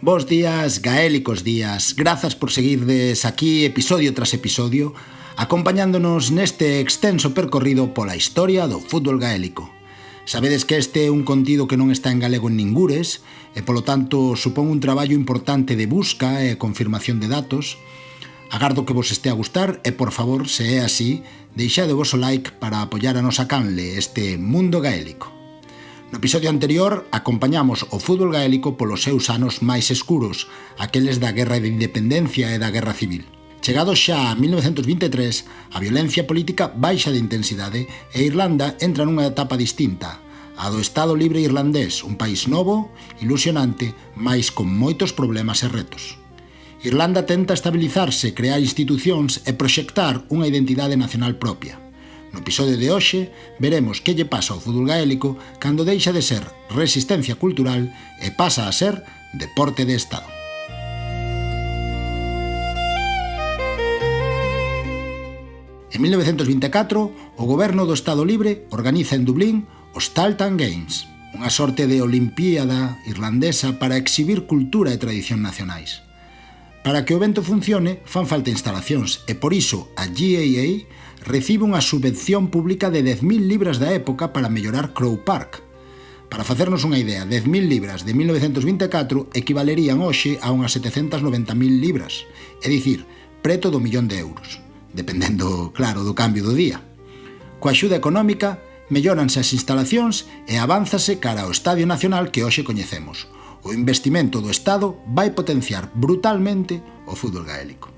Bos días, gaélicos días. Grazas por seguirdes aquí episodio tras episodio, acompañándonos neste extenso percorrido pola historia do fútbol gaélico. Sabedes que este é un contido que non está en galego en ningures e, polo tanto, supón un traballo importante de busca e confirmación de datos. Agardo que vos este a gustar e, por favor, se é así, deixade o voso like para apoiar a nosa canle, este mundo gaélico. No episodio anterior acompañamos o fútbol gaélico polos seus anos máis escuros, aqueles da Guerra de Independencia e da Guerra Civil. Chegados xa a 1923, a violencia política baixa de intensidade e Irlanda entra nunha etapa distinta, a do Estado Libre Irlandés, un país novo, ilusionante, mais con moitos problemas e retos. Irlanda tenta estabilizarse, crear institucións e proxectar unha identidade nacional propia. No episodio de hoxe veremos que lle pasa ao fútbol gaélico cando deixa de ser resistencia cultural e pasa a ser deporte de Estado. En 1924, o goberno do Estado Libre organiza en Dublín os Tailteann Games, unha sorte de olimpíada irlandesa para exhibir cultura e tradición nacionais. Para que o evento funcione, fan falta instalacións e por iso a GAA recibe unha subvención pública de 10.000 libras da época para mellorar Croke Park. Para facernos unha idea, 10.000 libras de 1924 equivalerían hoxe a unhas 790.000 libras, é dicir, preto do millón de euros, dependendo, claro, do cambio do día. Coa axuda económica, melloranse as instalacións e avánzase cara ao Estadio Nacional que hoxe coñecemos. O investimento do Estado vai potenciar brutalmente o fútbol gaélico.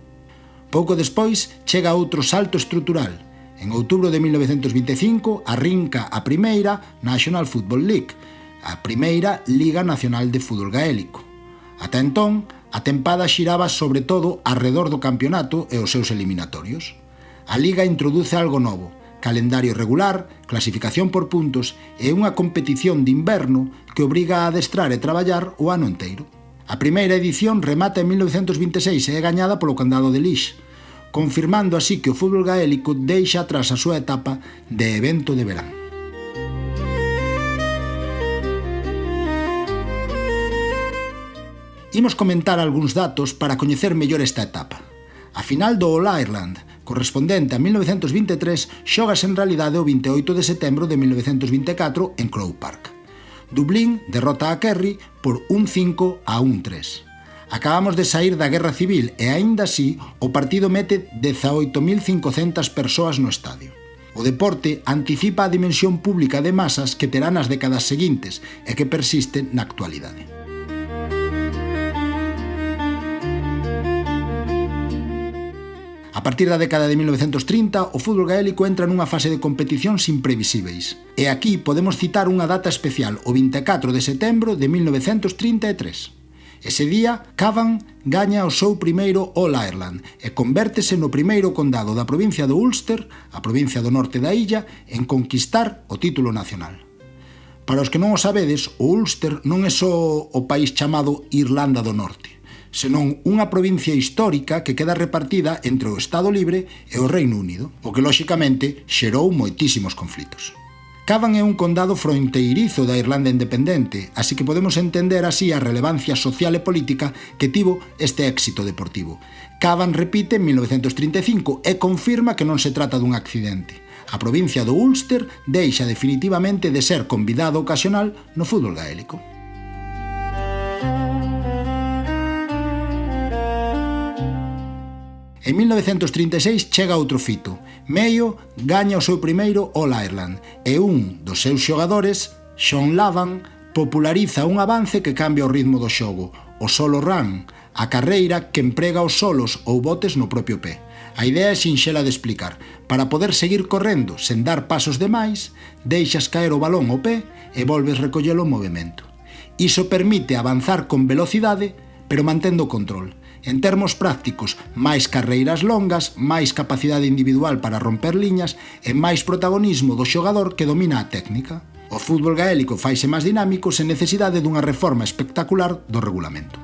Pouco despois chega outro salto estrutural. En outubro de 1925 arrinca a primeira National Football League, a primeira Liga Nacional de Fútbol Gaélico. Ata entón, a tempada xiraba sobre todo arredor do campeonato e os seus eliminatorios. A Liga introduce algo novo, calendario regular, clasificación por puntos e unha competición de inverno que obriga a adestrar e traballar o ano inteiro. A primeira edición remata en 1926 e é gañada polo condado de Laois, confirmando así que o fútbol gaélico deixa atrás a súa etapa de evento de verán. Imos comentar algúns datos para coñecer mellor esta etapa. A final do All-Ireland, correspondente a 1923, xógase en realidade o 28 de setembro de 1924 en Croke Park. Dublín derrota a Kerry por 1-5 a 1-3. Acabamos de saír da Guerra Civil e, aínda así, o partido mete 18.500 persoas no estadio. O deporte anticipa a dimensión pública de masas que terá nas décadas seguintes e que persiste na actualidade. A partir da década de 1930, o fútbol gaélico entra nunha fase de competicións imprevisíveis. E aquí podemos citar unha data especial, o 24 de setembro de 1933. Ese día, Cavan gaña o seu primeiro All-Ireland e convértese no primeiro condado da provincia do Ulster, a provincia do norte da illa, en conquistar o título nacional. Para os que non o sabedes, o Ulster non é só o país chamado Irlanda do Norte, senón unha provincia histórica que queda repartida entre o Estado Libre e o Reino Unido, o que, lóxicamente, xerou moitísimos conflitos. Cavan é un condado fronteirizo da Irlanda independente, así que podemos entender así a relevancia social e política que tivo este éxito deportivo. Cavan repite en 1935 e confirma que non se trata dun accidente. A provincia do Ulster deixa definitivamente de ser convidado ocasional no fútbol gaélico. En 1936 chega outro fito. Mayo gaña o seu primeiro All-Ireland e un dos seus xogadores, Sean Lavan, populariza un avance que cambia o ritmo do xogo, o solo run, a carreira que emprega os solos ou botes no propio pé. A idea é sinxela de explicar. Para poder seguir correndo sen dar pasos demais, deixas caer o balón ao pé e volves recollelo en movimento. Iso permite avanzar con velocidade, pero mantendo o control. En termos prácticos, máis carreiras longas, máis capacidade individual para romper liñas e máis protagonismo do xogador que domina a técnica. O fútbol gaélico faise máis dinámico sen necesidade dunha reforma espectacular do regulamento.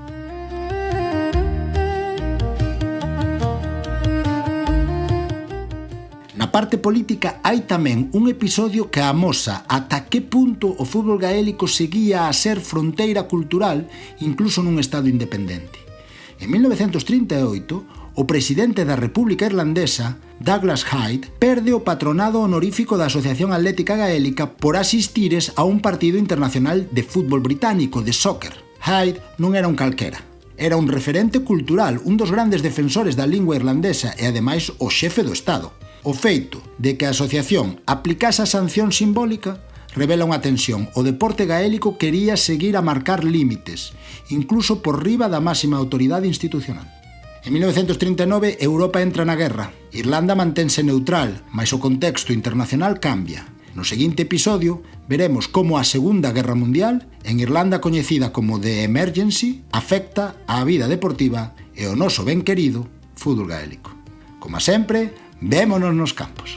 parte política hai tamén un episodio que amosa ata que punto o fútbol gaélico seguía a ser fronteira cultural incluso nun estado independente. En 1938, o presidente da República Irlandesa, Douglas Hyde, perde o patronado honorífico da Asociación Atlética Gaélica por asistires a un partido internacional de fútbol británico, de soccer. Hyde non era un calquera. Era un referente cultural, un dos grandes defensores da lingua irlandesa e, ademais, o xefe do Estado. O feito de que a asociación aplicase a sanción simbólica revela unha tensión. O deporte gaélico quería seguir a marcar límites, incluso por riba da máxima autoridade institucional. En 1939, Europa entra na guerra. Irlanda mantense neutral, mas o contexto internacional cambia. No seguinte episodio, veremos como a Segunda Guerra Mundial, en Irlanda coñecida como The Emergency, afecta á vida deportiva e o noso ben querido fútbol gaélico. Como sempre, vémonos nos campos.